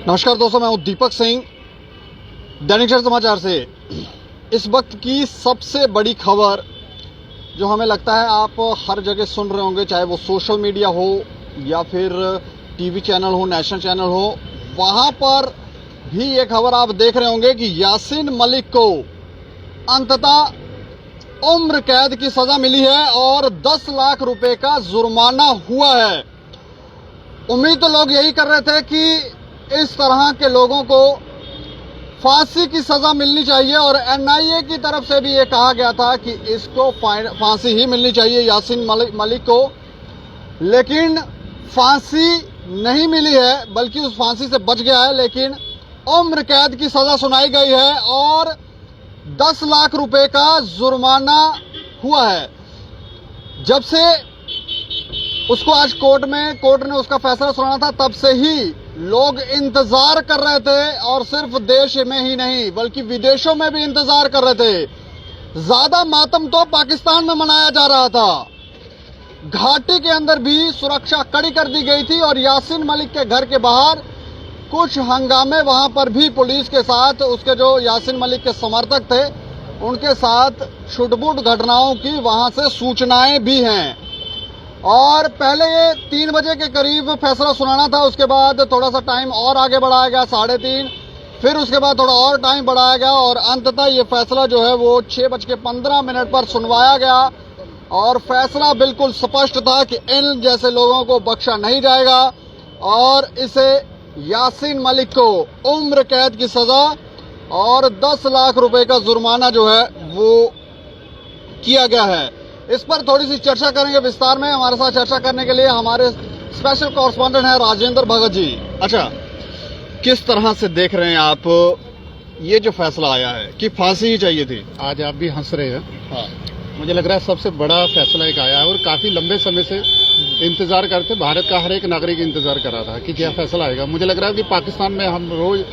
नमस्कार दोस्तों, मैं हूं दीपक सिंह, दैनिक जागरण समाचार से। इस वक्त की सबसे बड़ी खबर जो हमें लगता है आप हर जगह सुन रहे होंगे, चाहे वो सोशल मीडिया हो या फिर टीवी चैनल हो, नेशनल चैनल हो, वहां पर भी ये खबर आप देख रहे होंगे कि यासीन मलिक को अंततः उम्र कैद की सजा मिली है और 10 लाख रुपए का जुर्माना हुआ है। उम्मीद तो लोग यही कर रहे थे कि इस तरह के लोगों को फांसी की सजा मिलनी चाहिए और एनआईए की तरफ से भी ये कहा गया था कि इसको फांसी ही मिलनी चाहिए यासीन मलिक को, लेकिन फांसी नहीं मिली है, बल्कि उस फांसी से बच गया है। लेकिन उम्र कैद की सजा सुनाई गई है और 10 लाख रुपए का जुर्माना हुआ है। जब से उसको आज कोर्ट ने उसका फैसला सुनाना था, तब से ही लोग इंतजार कर रहे थे और सिर्फ देश में ही नहीं बल्कि विदेशों में भी इंतजार कर रहे थे। ज्यादा मातम तो पाकिस्तान में मनाया जा रहा था, घाटी के अंदर भी सुरक्षा कड़ी कर दी गई थी और यासीन मलिक के घर के बाहर कुछ हंगामे वहां पर भी पुलिस के साथ, उसके जो यासीन मलिक के समर्थक थे उनके साथ छुटपुट घटनाओं की वहां से सूचनाएं भी हैं। और पहले ये 3 बजे के करीब फैसला सुनाना था, उसके बाद थोड़ा सा टाइम और आगे बढ़ाया गया 3:30, फिर उसके बाद थोड़ा और टाइम बढ़ाया गया और अंततः ये फैसला जो है वो 6:15 पर सुनवाया गया। और फैसला बिल्कुल स्पष्ट था कि इन जैसे लोगों को बख्शा नहीं जाएगा और इसे यासीन मलिक को उम्र कैद की सजा और 10 लाख रुपए का जुर्माना जो है वो किया गया है। इस पर थोड़ी सी चर्चा करेंगे विस्तार में। हमारे साथ चर्चा करने के लिए हमारे स्पेशल कॉरेस्पॉन्डेंट है राजेंद्र भगत जी। अच्छा, किस तरह से देख रहे हैं आप ये जो फैसला आया है कि फांसी ही चाहिए थी? आज आप भी हंस रहे हैं। हाँ। मुझे लग रहा है सबसे बड़ा फैसला एक आया है और काफी लंबे समय से इंतजार करते, भारत का हर एक नागरिक इंतजार कर रहा था कि क्या फैसला आएगा। मुझे लग रहा है कि पाकिस्तान में हम रोज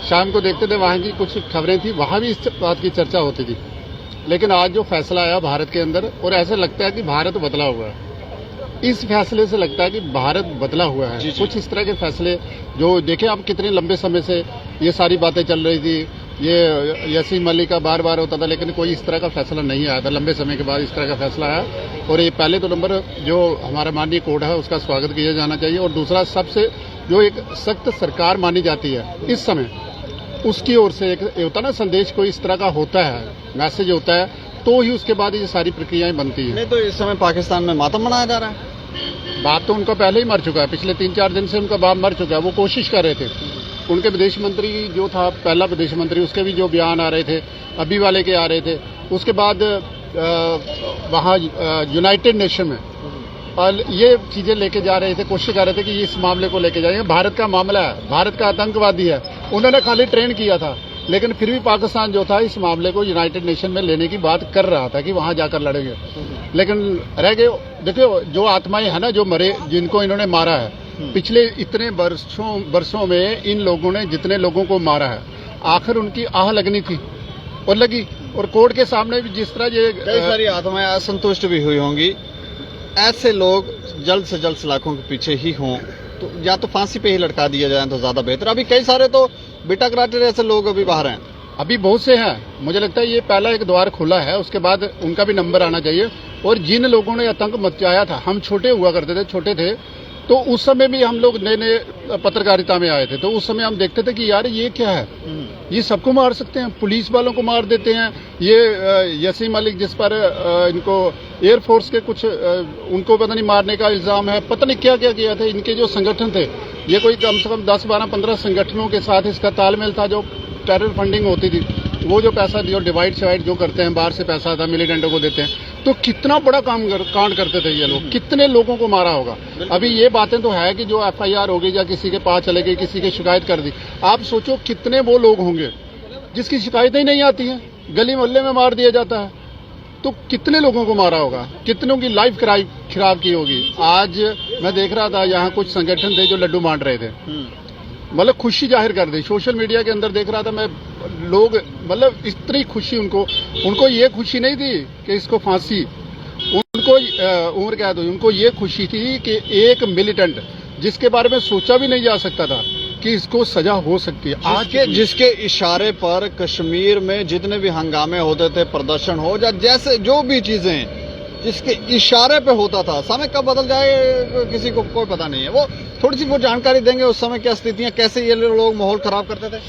शाम को देखते थे, वहां की कुछ खबरें थी, वहां भी इस बात की चर्चा होती थी। लेकिन आज जो फैसला आया भारत के अंदर, और ऐसा लगता है कि भारत बदला हुआ है। इस फैसले से लगता है कि भारत बदला हुआ है। कुछ इस तरह के फैसले जो देखे आप, कितने लंबे समय से ये सारी बातें चल रही थी, ये यासीन मलिक का बार बार होता था, लेकिन कोई इस तरह का फैसला नहीं आया था। लंबे समय के बाद इस तरह का फैसला आया और ये पहले तो नंबर जो हमारा माननीय कोर्ट है उसका स्वागत किया जाना चाहिए। और दूसरा, सबसे जो एक सख्त सरकार मानी जाती है इस समय, उसकी ओर से एक होता ना संदेश, कोई इस तरह का होता है, मैसेज होता है, तो ही उसके बाद ये सारी प्रक्रियाएं बनती हैं। नहीं तो इस समय पाकिस्तान में मातम मनाया जा रहा है। बाप तो उनका पहले ही मर चुका है, पिछले 3-4 दिन से उनका बाप मर चुका है। वो कोशिश कर रहे थे, उनके विदेश मंत्री जो था, पहला विदेश मंत्री, उसके भी जो बयान आ रहे थे, अभी वाले के आ रहे थे, उसके बाद वहाँ यूनाइटेड नेशन में और ये चीजें लेके जा रहे थे, कोशिश कर रहे थे कि इस मामले को लेके जाएंगे। भारत का मामला है, भारत का आतंकवादी है, उन्होंने खाली ट्रेन किया था, लेकिन फिर भी पाकिस्तान जो था इस मामले को यूनाइटेड नेशन में लेने की बात कर रहा था कि वहां जाकर लड़ेंगे, लेकिन रह गए। देखियो, जो आत्माएं है ना, जो मरे, जिनको इन्होंने मारा है, पिछले इतने वर्षों में इन लोगों ने जितने लोगों को मारा है, आखिर उनकी आह लगनी थी और लगी। और कोर्ट के सामने भी जिस तरह ये कई सारी आत्माएं असंतुष्ट भी हुई होंगी। ऐसे लोग जल्द से जल्द सलाखों के पीछे ही हों, तो या तो फांसी पे ही लटका दिया जाए तो ज्यादा बेहतर। अभी कई सारे तो बेटा कराटे ऐसे लोग अभी बाहर हैं, अभी बहुत से हैं। मुझे लगता है ये पहला एक द्वार खुला है, उसके बाद उनका भी नंबर आना चाहिए। और जिन लोगों ने आतंक मचाया था, हम छोटे हुआ करते थे, छोटे थे, तो उस समय भी हम लोग नए नए पत्रकारिता में आए थे, तो उस समय हम देखते थे कि यार ये क्या है, ये सबको मार सकते हैं, पुलिस वालों को मार देते हैं। ये यासीन मलिक जिस पर इनको एयरफोर्स के कुछ उनको पता नहीं मारने का इल्जाम है, पता नहीं क्या क्या किया था। इनके जो संगठन थे, ये कोई कम से कम 10, 12, 15 संगठनों के साथ इसका तालमेल था। जो टेरर फंडिंग होती थी, वो जो पैसा जो डिवाइड शिवाइड जो करते हैं, बाहर से पैसा आता, मिलिटेंटों को देते हैं, तो कितना बड़ा कांड करते थे ये लोग, कितने लोगों को मारा होगा। अभी ये बातें तो है कि जो FIR हो गई या किसी के पास चले गई, किसी की शिकायत कर दी, आप सोचो कितने वो लोग होंगे जिसकी शिकायतें ही नहीं आती हैं, गली मोहल्ले में मार दिया जाता है, तो कितने लोगों को मारा होगा, कितनों की लाइफ खराब की होगी। आज मैं देख रहा था, यहाँ कुछ संगठन थे जो लड्डू बांट रहे थे, मतलब खुशी जाहिर कर दी। सोशल मीडिया के अंदर देख रहा था मैं, लोग मतलब इतनी खुशी, उनको ये खुशी नहीं थी कि इसको फांसी, उनको उम्र कैद हुई, उनको ये खुशी थी कि एक मिलिटेंट जिसके बारे में सोचा भी नहीं जा सकता था कि इसको सजा हो सकती है। आज जिसके इशारे पर कश्मीर में जितने भी हंगामे होते थे, प्रदर्शन हो या जैसे जो भी चीजें जिसके इशारे पे होता था, समय कब बदल जाए किसी को कोई पता नहीं है। वो थोड़ी सी वो जानकारी देंगे उस समय क्या स्थितियां, कैसे ये लोग माहौल खराब करते थे।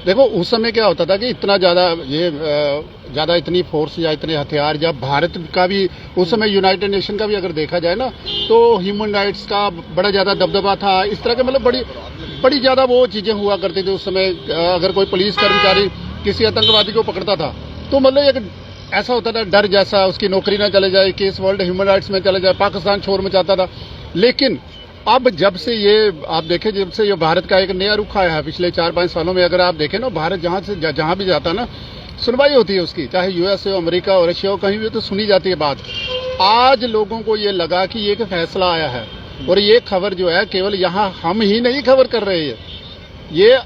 देखो उस समय क्या होता था कि इतना ज्यादा इतनी फोर्स या इतने हथियार, जब भारत का भी उस समय यूनाइटेड नेशन का भी अगर देखा जाए ना, तो ह्यूमन राइट्स का बड़ा ज्यादा दबदबा था। इस तरह के मतलब बड़ी ज्यादा वो चीजें हुआ करती थी उस समय। अगर कोई पुलिस कर्मचारी किसी आतंकवादी को पकड़ता था तो मतलब एक ऐसा होता था डर जैसा, उसकी नौकरी ना चले जाए, केस वर्ल्ड ह्यूमन राइट्स में चले जाए, पाकिस्तान शोर मचाता था। लेकिन अब जब से ये आप देखें, जब से ये भारत का एक नया रुख आया है पिछले 4-5 सालों में, अगर आप देखें ना, भारत जहां भी जाता ना, सुनवाई होती है उसकी, चाहे यूएस हो, अमेरिका हो, रशिया हो, कहीं भी तो सुनी जाती है बात। आज लोगों को ये लगा कि ये एक फैसला आया है और ये खबर जो है केवल यहाँ हम ही नहीं खबर कर रहे हैं, ये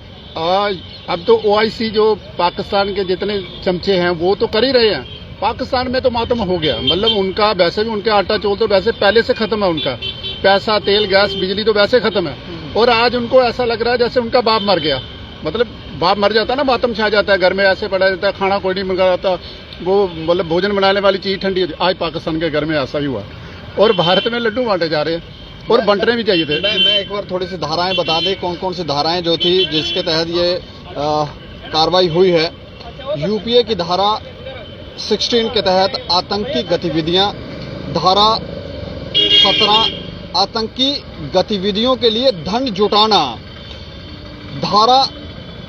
अब तो ओआईसी जो पाकिस्तान के जितने चमचे हैं वो तो कर ही रहे हैं। पाकिस्तान में तो मातम हो गया, मतलब उनका वैसे भी, उनके आटा चौल तो वैसे पहले से खत्म है, उनका पैसा, तेल, गैस, बिजली तो वैसे खत्म है। और आज उनको ऐसा लग रहा है जैसे उनका बाप मर गया। मतलब बाप मर जाता है ना, मातम छा जाता है, घर में ऐसे पड़ा रहता है, खाना कोई नहीं मंगा जाता, वो मतलब भोजन बनाने वाली चीज ठंडी होती। आज पाकिस्तान के घर में ऐसा ही हुआ और भारत में लड्डू बांटे जा रहे हैं और बंटने भी चाहिए थे। मैं एक बार थोड़ी सी धाराएं बता दें, कौन कौन सी धाराएं जो थी जिसके तहत ये कार्रवाई हुई है। यूपीए की धारा 16 के तहत आतंकी गतिविधियां, धारा 17 आतंकी गतिविधियों के लिए धन जुटाना, धारा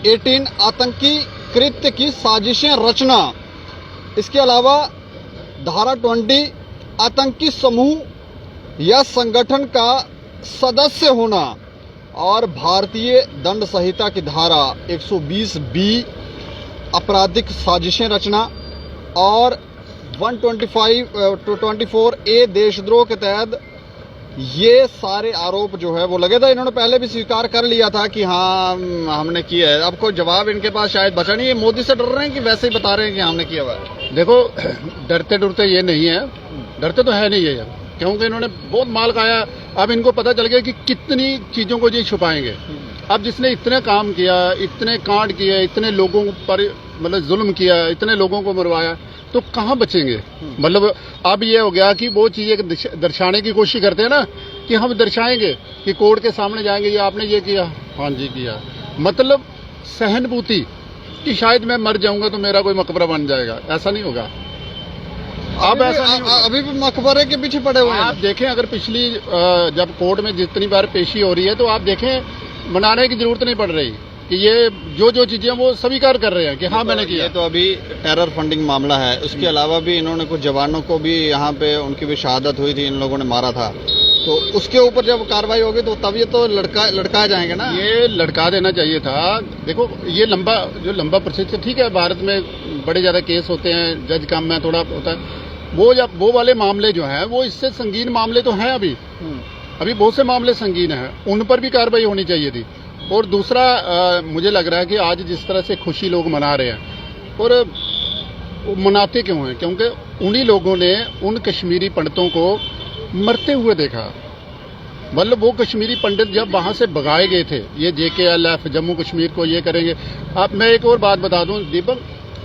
18 आतंकी कृत्य की साजिशें रचना, इसके अलावा धारा 20 आतंकी समूह या संगठन का सदस्य होना, और भारतीय दंड संहिता की धारा 120B आपराधिक साजिशें रचना और 124A देशद्रोह के तहत ये सारे आरोप जो है वो लगे थे। इन्होंने पहले भी स्वीकार कर लिया था कि हाँ हमने किया है। अब कोई जवाब इनके पास शायद बचा नहीं है। मोदी से डर रहे हैं कि वैसे ही बता रहे हैं कि हमने किया हुआ है? देखो डरते ये नहीं है, डरते तो है नहीं है यार, क्योंकि इन्होंने बहुत माल खाया। अब इनको पता चल गया कि कितनी चीजों को ये छुपाएंगे। अब जिसने इतने काम किया, इतने कांड किए, इतने लोगों पर मतलब जुल्म किया, इतने लोगों को मरवाया, तो कहाँ बचेंगे। मतलब अब ये हो गया कि वो चीजें दर्शाने की कोशिश करते हैं ना, कि हम दर्शाएंगे कि कोर्ट के सामने जाएंगे, ये आपने ये किया, हाँ जी किया, मतलब सहानुभूति कि शायद मैं मर जाऊंगा तो मेरा कोई मकबरा बन जाएगा। ऐसा नहीं होगा। अब ऐसा नहीं होगा। अभी भी मकबरे के पीछे पड़े हुए हैं। आप देखें, अगर पिछली जब कोर्ट में जितनी बार पेशी हो रही है तो आप देखें मनाने की जरूरत नहीं पड़ रही कि ये जो चीजें वो स्वीकार कर रहे हैं कि हाँ मैंने किया। ये तो अभी टेरर फंडिंग मामला है। उसके अलावा भी इन्होंने कुछ जवानों को भी यहाँ पे उनकी भी शहादत हुई थी, इन लोगों ने मारा था, तो उसके ऊपर जब कार्रवाई होगी तो तब ये तो लड़काए जाएंगे ना। ये लड़का देना चाहिए था। देखो ये लंबा प्रोसेस, ठीक है, भारत में बड़े ज्यादा केस होते हैं, जज काम में थोड़ा होता है, वो वाले मामले जो हैं वो इससे संगीन मामले तो हैं। अभी बहुत से मामले संगीन हैं, उन पर भी कार्रवाई होनी चाहिए थी। और दूसरा मुझे लग रहा है कि आज जिस तरह से खुशी लोग मना रहे हैं, और वो मनाते क्यों हैं? क्योंकि उन्हीं लोगों ने उन कश्मीरी पंडितों को मरते हुए देखा। मतलब वो कश्मीरी पंडित जब वहां से भगाए गए थे, ये JKLF जम्मू कश्मीर को ये करेंगे। अब मैं एक और बात बता दूं दीपक,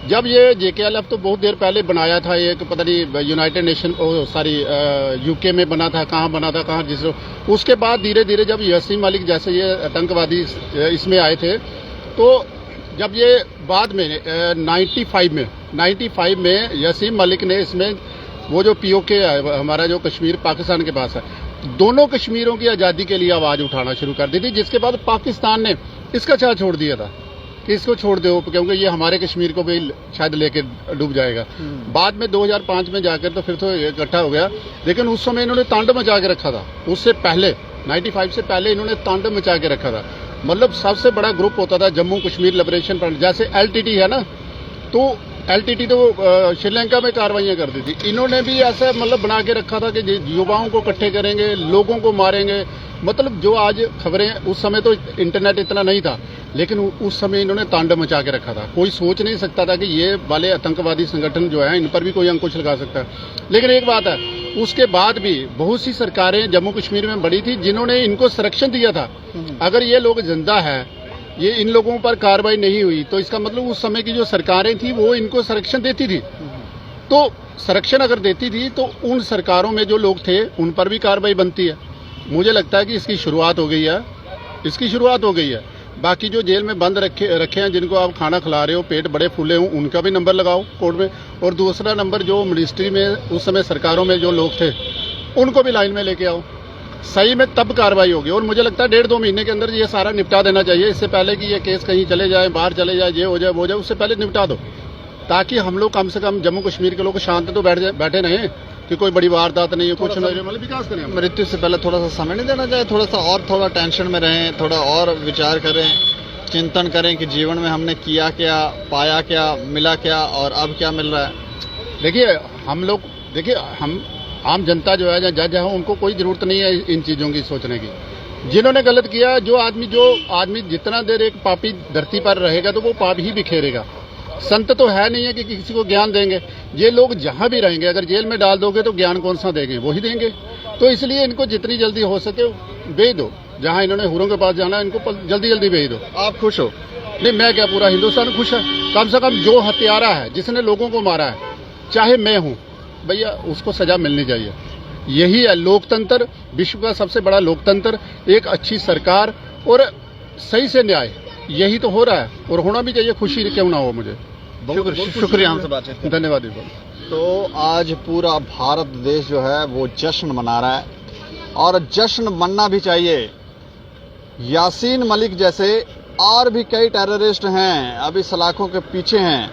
जब ये JKLF तो बहुत देर पहले बनाया था, एक पता नहीं यूनाइटेड नेशन UK में बना था, कहाँ बना था, कहाँ जिस, उसके बाद धीरे धीरे जब यासीन मलिक जैसे ये आतंकवादी इसमें आए थे, तो जब ये बाद में 95 में यासीन मलिक ने इसमें वो जो POK है हमारा, जो कश्मीर पाकिस्तान के पास है, दोनों कश्मीरों की आज़ादी के लिए आवाज़ उठाना शुरू कर दी थी, जिसके बाद पाकिस्तान ने इसका छाछ छोड़ दिया था कि इसको छोड़ दो क्योंकि ये हमारे कश्मीर को भी शायद लेके डूब जाएगा। बाद में 2005 में जाकर तो फिर तो इकट्ठा हो गया, लेकिन उस समय इन्होंने तांडव मचा के रखा था। उससे पहले 95 से पहले इन्होंने तांडव मचा के रखा था। मतलब सबसे बड़ा ग्रुप होता था जम्मू कश्मीर लिबरेशन फ्रंट, जैसे LTT है ना, तो LTT तो श्रीलंका में कार्रवाइयां करती थी। इन्होंने भी ऐसा मतलब बना के रखा था कि युवाओं को इकट्ठे करेंगे, लोगों को मारेंगे। मतलब जो आज खबरें, उस समय तो इंटरनेट इतना नहीं था, लेकिन उस समय इन्होंने तांडव मचा के रखा था। कोई सोच नहीं सकता था कि ये वाले आतंकवादी संगठन जो है इन पर भी कोई अंकुश लगा सकता है। लेकिन एक बात है, उसके बाद भी बहुत सी सरकारें जम्मू कश्मीर में बड़ी थी जिन्होंने इनको संरक्षण दिया था। अगर ये लोग जिंदा है, ये इन लोगों पर कार्रवाई नहीं हुई तो इसका मतलब उस समय की जो सरकारें थी वो इनको संरक्षण देती थी। तो संरक्षण अगर देती थी तो उन सरकारों में जो लोग थे उन पर भी कार्रवाई बनती है। मुझे लगता है कि इसकी शुरुआत हो गई है। बाकी जो जेल में बंद रखे हैं, जिनको आप खाना खिला रहे हो, पेट बड़े फूले हों, उनका भी नंबर लगाओ कोर्ट में। और दूसरा नंबर, जो मिनिस्ट्री में उस समय सरकारों में जो लोग थे उनको भी लाइन में लेके आओ। सही में तब कार्रवाई होगी। और मुझे लगता है 1.5-2 महीने के अंदर ये सारा निपटा देना चाहिए। इससे पहले कि ये केस कहीं चले जाए, बाहर चले जाए, ये हो जाए वो हो जाए, उससे पहले निपटा दो, ताकि हम लोग कम से कम जम्मू कश्मीर के लोग शांत तो बैठे रहें कि कोई बड़ी वारदात नहीं है, कुछ नहीं, मतलब विकास करें। मृत्यु से पहले थोड़ा सा समय नहीं देना चाहिए? थोड़ा टेंशन में रहें, थोड़ा और विचार करें, चिंतन करें कि जीवन में हमने किया क्या, पाया क्या, मिला क्या और अब क्या मिल रहा है। देखिए हम आम जनता जो है, जज है, उनको कोई जरूरत नहीं है इन चीजों की सोचने की। जिन्होंने गलत किया, जो आदमी जितना देर एक पापी धरती पर रहेगा तो वो पाप ही बिखेरेगा। संत तो है नहीं है कि किसी को ज्ञान देंगे। ये लोग जहां भी रहेंगे, अगर जेल में डाल दोगे तो ज्ञान कौन सा देंगे, वही देंगे। तो इसलिए इनको जितनी जल्दी हो सके भेज दो। जहां इन्होंने हुरों के पास जाना है, इनको जल्दी भेज दो। आप खुश हो? नहीं, मैं क्या, पूरा हिंदुस्तान खुश है। कम से कम जो हत्यारा है, जिसने लोगों को मारा है, चाहे मैं हूं, भैया उसको सजा मिलनी चाहिए। यही है लोकतंत्र, विश्व का सबसे बड़ा लोकतंत्र। एक अच्छी सरकार और सही से न्याय, यही तो हो रहा है और होना भी चाहिए। खुशी क्यों ना हो मुझे। बहुत शुक्रिया हमसे बातचीत करने। धन्यवाद। तो आज पूरा भारत देश जो है वो जश्न मना रहा है और जश्न मनना भी चाहिए। यासीन मलिक जैसे और भी कई टेररिस्ट हैं, अभी सलाखों के पीछे हैं,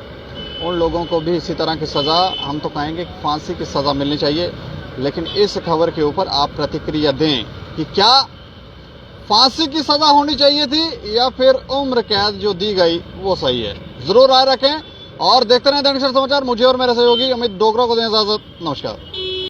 उन लोगों को भी इसी तरह की सज़ा, हम तो कहेंगे फांसी की सज़ा मिलनी चाहिए। लेकिन इस खबर के ऊपर आप प्रतिक्रिया दें कि क्या फांसी की सज़ा होनी चाहिए थी या फिर उम्र कैद जो दी गई वो सही है। जरूर राय रखें और देखते रहें दैनिक सवेरा समाचार। मुझे और मेरे सहयोगी अमित डोगरा को दें इजाजत। नमस्कार।